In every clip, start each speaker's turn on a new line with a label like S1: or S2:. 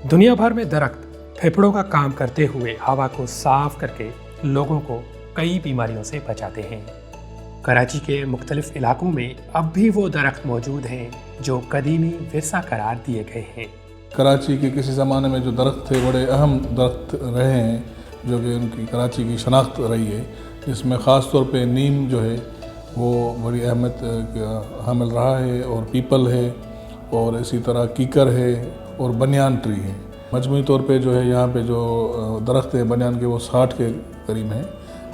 S1: दुनिया भर में दरख्त फेफड़ों का काम करते हुए हवा को साफ करके लोगों को कई बीमारियों से बचाते हैं। कराची के मुख्तलिफ इलाकों में अब भी वो दरख्त मौजूद हैं जो कदीमी विरसा करार दिए गए हैं।
S2: कराची के किसी ज़माने में जो दरख्त थे बड़े अहम दरख्त रहे हैं, जो कि उनकी कराची की शनाख्त रही है, जिसमें ख़ास तौर पे नीम जो है वो बड़ी अहमियत हामिल रहा है, और पीपल है, और इसी तरह कीकर है, और बनियान ट्री है। मजमूई तौर पे जो है यहाँ पे जो दरख्त है बनियान के वो 60 के करीब हैं,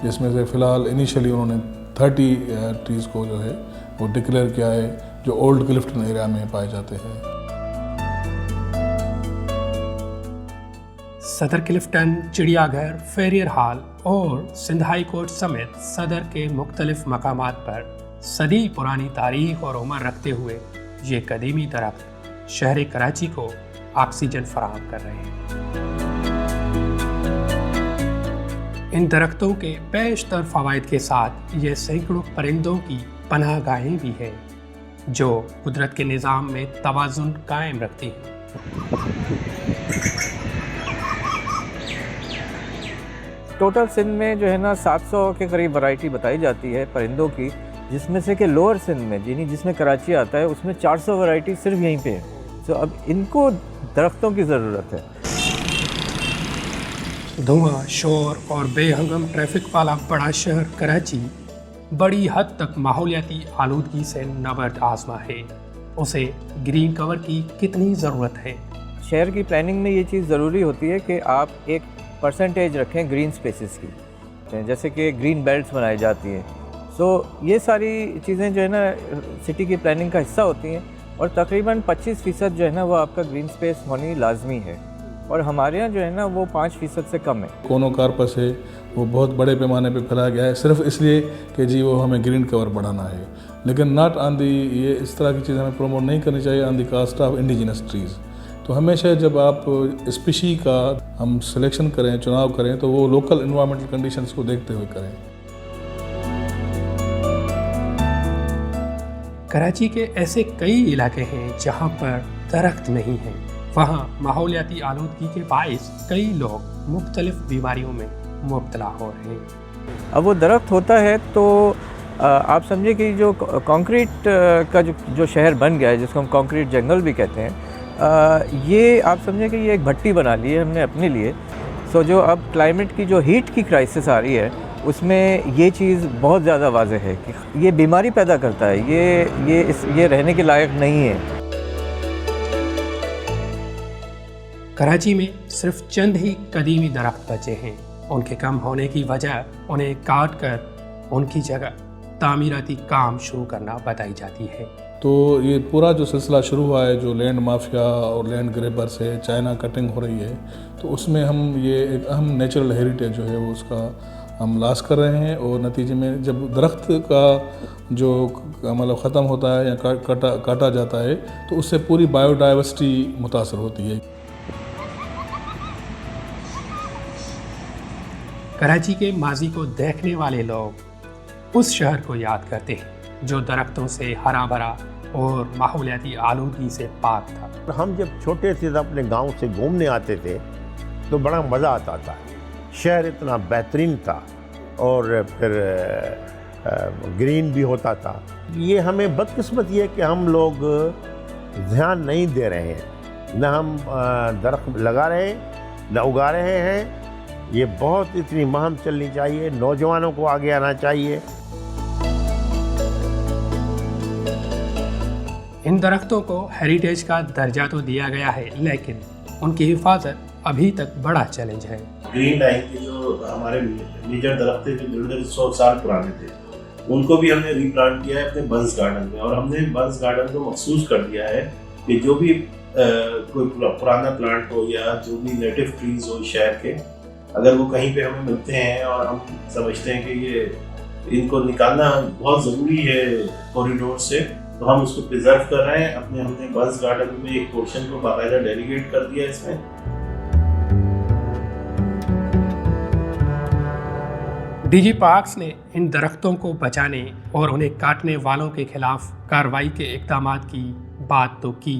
S2: जिसमें से फ़िलहाल इनिशियली उन्होंने 30 ट्रीज़ को जो है वो डिक्लेयर किया है, जो ओल्ड क्लिफ्टन एरिया में पाए जाते हैं।
S1: सदर क्लिफ्टन, चिड़ियाघर, फेरियर हॉल और सिंध हाई कोर्ट समेत सदर के मुख्तलिफ मकामात पर सदी पुरानी तारीख और उम्र रखते हुए ये कदीमी दरख्त शहर कराची को ऑक्सीजन फराहम कर रहे हैं। इन दरख्तों के बेशतर फ़वाइद के साथ ये सैकड़ों परिंदों की पनाह गाहें भी हैं जो कुदरत के निज़ाम में तवाज़ुन कायम रखती हैं।
S3: टोटल सिंध में जो है ना 700 के करीब वैरायटी बताई जाती है परिंदों की, जिसमें से कि लोअर सिंध में जिसमें कराची आता है उसमें 400 वैरायटी सिर्फ यहीं पे है। तो अब इनको दरख्तों की ज़रूरत है।
S1: धुआं, शोर और बेहंगम ट्रैफिक वाला बड़ा शहर कराची बड़ी हद तक माहौलियाती आलूदगी से नबर्द आज़मा है। उसे ग्रीन कवर की कितनी ज़रूरत है?
S3: शहर की प्लानिंग में ये चीज़ ज़रूरी होती है कि आप एक परसेंटेज रखें ग्रीन स्पेसेस की, जैसे कि ग्रीन बेल्ट्स बनाई जाती हैं। सो ये सारी चीज़ें जो है ना सिटी की प्लानिंग का हिस्सा होती हैं, और तकरीबन 25% जो है ना वो आपका ग्रीन स्पेस होनी लाजमी है, और हमारे यहाँ जो है ना वो 5% से कम है।
S2: कोनो कार्पस है वो बहुत बड़े पैमाने पे फैलाया गया है सिर्फ इसलिए कि जी वो हमें ग्रीन कवर बढ़ाना है, लेकिन नॉट ऑन दी, ये इस तरह की चीज़ें हमें प्रमोट नहीं करनी चाहिए on the cost of indigenous trees. तो हमेशा जब आप स्पीशी का हम सिलेक्शन करें, चुनाव करें, तो वो लोकल इन्वायरमेंटल कंडीशंस को देखते हुए करें।
S1: कराची के ऐसे कई इलाके हैं जहां पर दरख्त नहीं हैं। वहां माहौलियाती आलूदगी के बाइस कई लोग मुख्तलिफ बीमारियों में मुब्तला हो रहे हैं।
S3: अब वो दरख्त होता है तो आप समझिए कि जो कंक्रीट का जो शहर बन गया है, जिसको हम कंक्रीट जंगल भी कहते हैं, ये आप समझें कि ये एक भट्टी बना ली है हमने अपने लिए। सो जो अब क्लाइमेट की जो हीट की क्राइसिस आ रही है उसमें ये चीज़ बहुत ज़्यादा वाज़ेह है कि ये बीमारी पैदा करता है, ये रहने के लायक नहीं है।
S1: कराची में सिर्फ चंद ही कदीमी दरख्त बचे हैं। उनके कम होने की वजह उन्हें काट कर उनकी जगह तामीराती काम शुरू करना बताई जाती है।
S2: तो ये पूरा जो सिलसिला शुरू हुआ है, जो लैंड माफिया और लैंड ग्रेबर से चाइना कटिंग हो रही है, तो उसमें हम ये एक अहम नेचुरल हेरिटेज जो है वो उसका हम लॉस कर रहे हैं, और नतीजे में जब दरख्त का जो मतलब ख़त्म होता है या काटा जाता है तो उससे पूरी बायोडाइवर्सिटी मुतासर होती है।
S1: कराची के माजी को देखने वाले लोग उस शहर को याद करते हैं जो दरख्तों से हरा भरा और माहौलियाती आलूदगी से पाक था।
S4: हम जब छोटे थे अपने गांव से घूमने आते थे तो बड़ा मज़ा आता था। शहर इतना बेहतरीन था और फिर ग्रीन भी होता था। ये हमें बदकिस्मती है कि हम लोग ध्यान नहीं दे रहे हैं, न हम दरख्त लगा रहे हैं, न उगा रहे हैं। ये बहुत इतनी मुहिम चलनी चाहिए, नौजवानों को आगे आना चाहिए।
S1: इन दरख्तों को हेरिटेज का दर्जा तो दिया गया है, लेकिन उनकी हिफाजत अभी तक बड़ा चैलेंज है।
S5: ग्रीन लाइन के जो हमारे मेजर दरख्त थे जो 150 साल पुराने थे, उनको भी हमने रीप्लांट किया है अपने बंस गार्डन में, और हमने बंस गार्डन को मखसूस कर दिया है कि जो भी कोई पुराना प्लांट हो या जो भी नेटिव ट्रीज हो शहर के, अगर वो कहीं पे हमें मिलते हैं और हम समझते हैं कि ये इनको निकालना बहुत ज़रूरी है कॉरिडोर से, तो हम उसको प्रिजर्व कर रहे हैं। हमने बंस गार्डन में एक पोर्शन को बाकायदा डेलीगेट कर दिया इसमें।
S1: डीजी पार्क्स ने इन दरख्तों को बचाने और उन्हें काटने वालों के खिलाफ कार्रवाई के इक़दामात की बात तो की,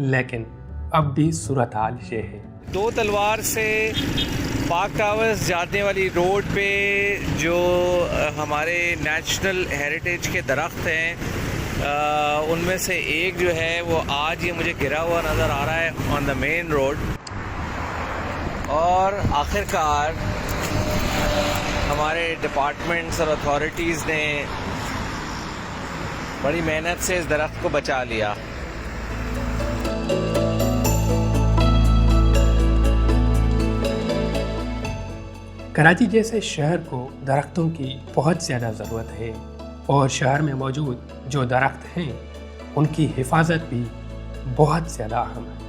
S1: लेकिन अब भी सूरत हाल ये है।
S3: दो तलवार से पाक टावर्स जाने वाली रोड पे जो हमारे नेशनल हेरिटेज के दरख्त हैं उनमें से एक जो है वो आज ये मुझे गिरा हुआ नज़र आ रहा है ऑन द मेन रोड। और आखिरकार हमारे डिपार्टमेंट्स और अथॉरिटीज़ ने बड़ी मेहनत से इस दरख्त को बचा लिया।
S1: कराची जैसे शहर को दरख्तों की बहुत ज़्यादा ज़रूरत है और शहर में मौजूद जो दरख्त हैं उनकी हिफाजत भी बहुत ज़्यादा अहम है।